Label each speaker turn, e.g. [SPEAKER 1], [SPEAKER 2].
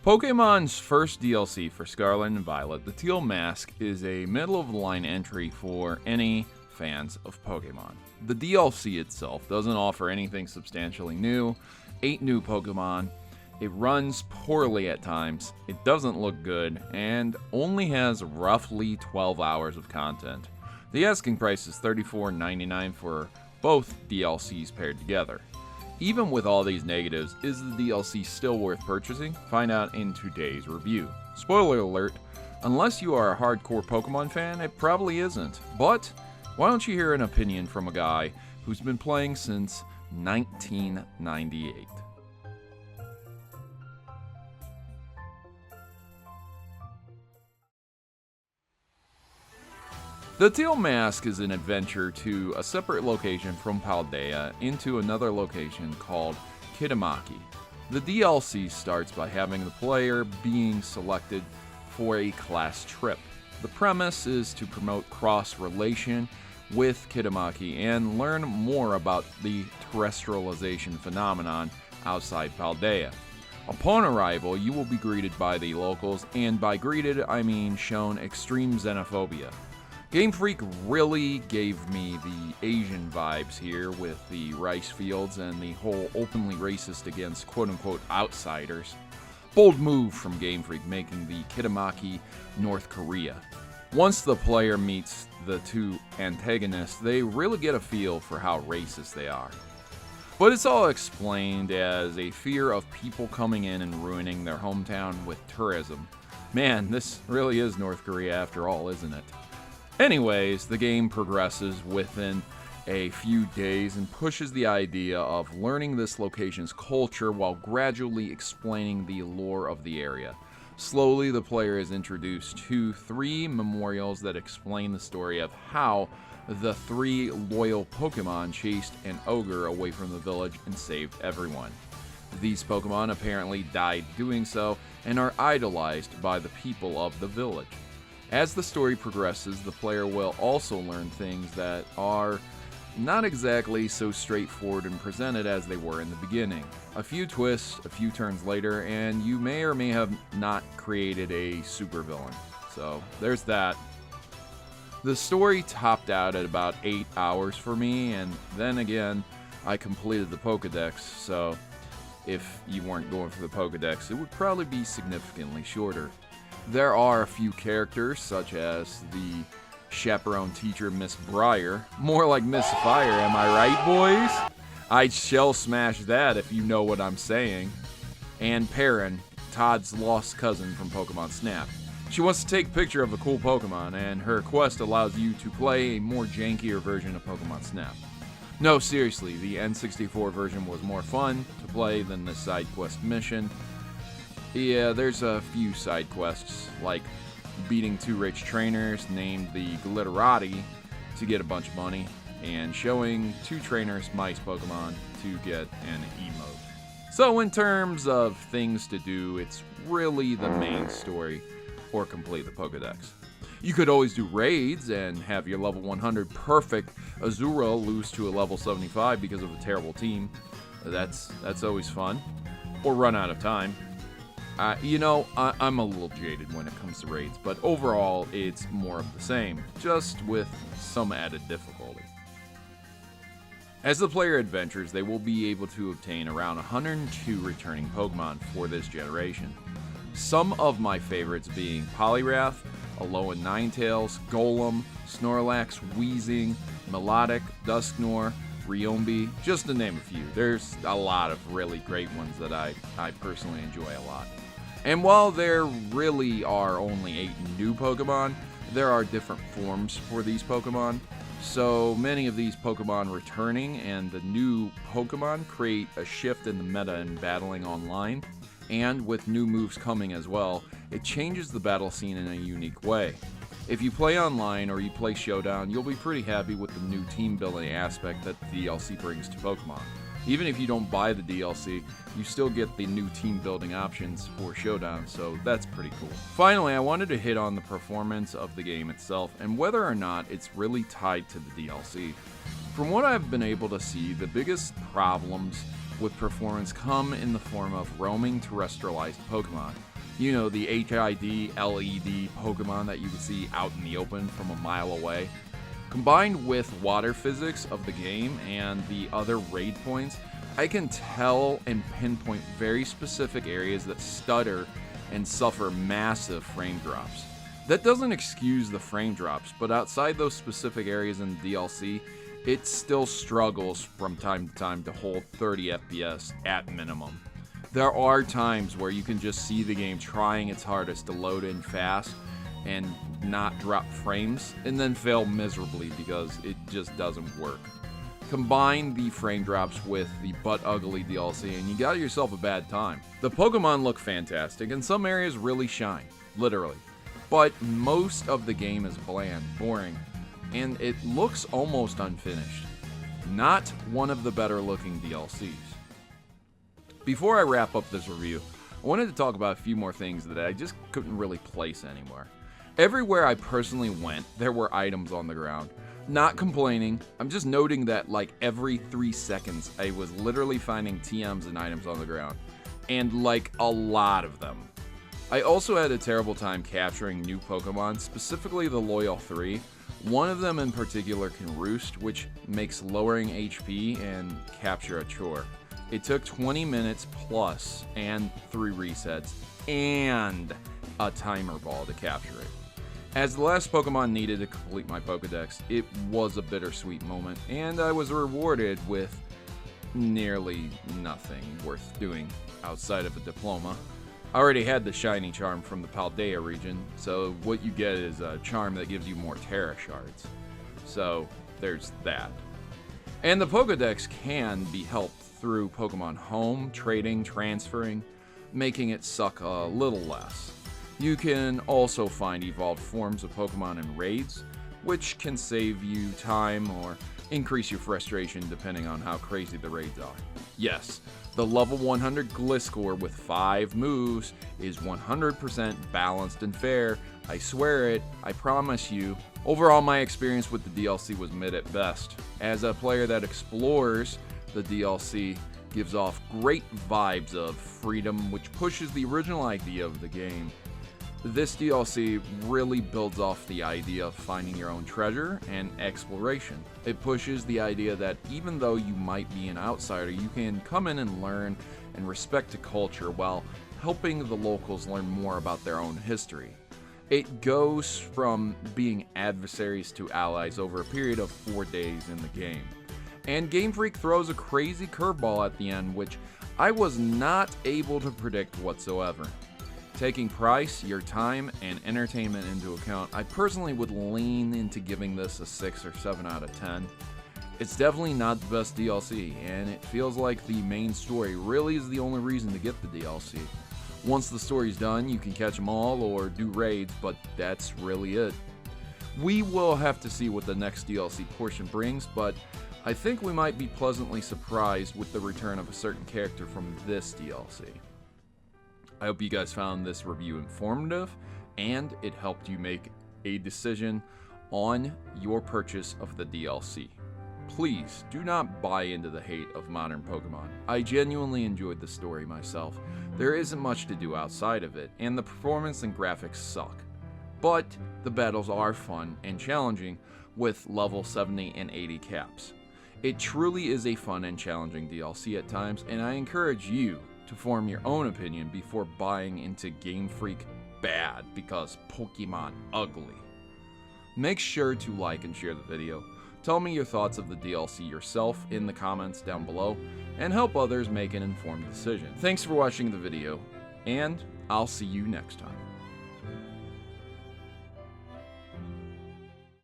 [SPEAKER 1] Pokemon's first DLC for Scarlet and Violet, The Teal Mask, is a middle-of-the-line entry for any fans of Pokemon. The DLC itself doesn't offer anything substantially new, 8 new Pokemon, it runs poorly at times, it doesn't look good, and only has roughly 12 hours of content. The asking price is $34.99 for both DLCs paired together. Even with all these negatives, is the DLC still worth purchasing? Find out in today's review. Spoiler alert, unless you are a hardcore Pokemon fan, it probably isn't. But why don't you hear an opinion from a guy who's been playing since 1998? The Teal Mask is an adventure to a separate location from Paldea into another location called Kitamaki. The DLC starts by having the player being selected for a class trip. The premise is to promote cross-relation with Kitamaki and learn more about the terrestrialization phenomenon outside Paldea. Upon arrival, you will be greeted by the locals, and by greeted I mean shown extreme xenophobia. Game Freak really gave me the Asian vibes here with the rice fields and the whole openly racist against quote-unquote outsiders. Bold move from Game Freak, making the Kitamaki North Korea. Once the player meets the two antagonists, they really get a feel for how racist they are. But it's all explained as a fear of people coming in and ruining their hometown with tourism. Man, this really is North Korea after all, isn't it? Anyways, the game progresses within a few days and pushes the idea of learning this location's culture while gradually explaining the lore of the area. Slowly, the player is introduced to 3 memorials that explain the story of how the 3 loyal Pokemon chased an ogre away from the village and saved everyone. These Pokemon apparently died doing so and are idolized by the people of the village. As the story progresses, the player will also learn things that are not exactly so straightforward and presented as they were in the beginning. A few twists, a few turns later, and you may or may have not created a supervillain. So there's that. The story topped out at about 8 hours for me, and then again, I completed the Pokédex, so if you weren't going for the Pokédex, it would probably be significantly shorter. There are a few characters, such as the chaperone teacher Miss Briar. More like Miss Fire, am I right, boys? I shall smash that if you know what I'm saying. And Perrin, Todd's lost cousin from Pokemon Snap. She wants to take a picture of a cool Pokemon, and her quest allows you to play a more jankier version of Pokemon Snap. No, seriously, the N64 version was more fun to play than the side quest mission. Yeah, there's a few side quests, like beating 2 rich trainers named the Glitterati to get a bunch of money, and showing 2 trainers Mice Pokemon to get an emote. So in terms of things to do, it's really the main story, or complete the Pokédex. You could always do raids and have your level 100 perfect Azura lose to a level 75 because of a terrible team. That's always fun. Or run out of time. I'm a little jaded when it comes to raids, but overall, it's more of the same, just with some added difficulty. As the player adventures, they will be able to obtain around 102 returning Pokemon for this generation. Some of my favorites being Poliwrath, Alolan Ninetales, Golem, Snorlax, Weezing, Melodic, Dusknoir, Riombi, just to name a few. There's a lot of really great ones that I personally enjoy a lot. And while there really are only 8 new Pokemon, there are different forms for these Pokemon. So many of these Pokemon returning and the new Pokemon create a shift in the meta in battling online. And with new moves coming as well, it changes the battle scene in a unique way. If you play online or you play Showdown, you'll be pretty happy with the new team building aspect that the DLC brings to Pokemon. Even if you don't buy the DLC, you still get the new team building options for Showdown, so that's pretty cool. Finally, I wanted to hit on the performance of the game itself and whether or not it's really tied to the DLC. From what I've been able to see, the biggest problems with performance come in the form of roaming terrestrialized Pokemon. You know, the HID LED Pokemon that you can see out in the open from a mile away. Combined with water physics of the game and the other raid points, I can tell and pinpoint very specific areas that stutter and suffer massive frame drops. That doesn't excuse the frame drops, but outside those specific areas in the DLC, it still struggles from time to time to hold 30 FPS at minimum. There are times where you can just see the game trying its hardest to load in fast and not drop frames, and then fail miserably because it just doesn't work. Combine the frame drops with the butt ugly DLC and you got yourself a bad time. The Pokemon look fantastic and some areas really shine, literally. But most of the game is bland, boring, and it looks almost unfinished. Not one of the better looking DLCs. Before I wrap up this review, I wanted to talk about a few more things that I just couldn't really place anywhere. Everywhere I personally went, there were items on the ground. Not complaining, I'm just noting that like every 3 seconds I was literally finding TMs and items on the ground. And like a lot of them. I also had a terrible time capturing new Pokemon, specifically the Loyal 3. One of them in particular can roost, which makes lowering HP and capture a chore. It took 20 minutes plus and 3 resets and a timer ball to capture it. As the last Pokemon needed to complete my Pokedex, it was a bittersweet moment, and I was rewarded with nearly nothing worth doing outside of a diploma. I already had the shiny charm from the Paldea region, so what you get is a charm that gives you more Terra shards. So there's that. And the Pokedex can be helped through Pokemon Home, trading, transferring, making it suck a little less. You can also find evolved forms of Pokemon in raids, which can save you time or increase your frustration depending on how crazy the raids are. Yes, the level 100 Gliscor with 5 moves is 100% balanced and fair. I swear it, I promise you. Overall, my experience with the DLC was mid at best. As a player that explores, the DLC gives off great vibes of freedom, which pushes the original idea of the game. This DLC really builds off the idea of finding your own treasure and exploration. It pushes the idea that even though you might be an outsider, you can come in and learn and respect the culture while helping the locals learn more about their own history. It goes from being adversaries to allies over a period of 4 days in the game. And Game Freak throws a crazy curveball at the end, which I was not able to predict whatsoever. Taking price, your time, and entertainment into account, I personally would lean into giving this a 6 or 7 out of 10. It's definitely not the best DLC, and it feels like the main story really is the only reason to get the DLC. Once the story's done, you can catch them all or do raids, but that's really it. We will have to see what the next DLC portion brings, but I think we might be pleasantly surprised with the return of a certain character from this DLC. I hope you guys found this review informative and it helped you make a decision on your purchase of the DLC. Please do not buy into the hate of modern Pokemon. I genuinely enjoyed the story myself. There isn't much to do outside of it, and the performance and graphics suck. But the battles are fun and challenging with level 70 and 80 caps. It truly is a fun and challenging DLC at times, and I encourage you to form your own opinion before buying into Game Freak bad because Pokemon ugly. Make sure to like and share the video. Tell me your thoughts of the DLC yourself in the comments down below, and help others make an informed decision. Thanks for watching the video, and I'll see you next time.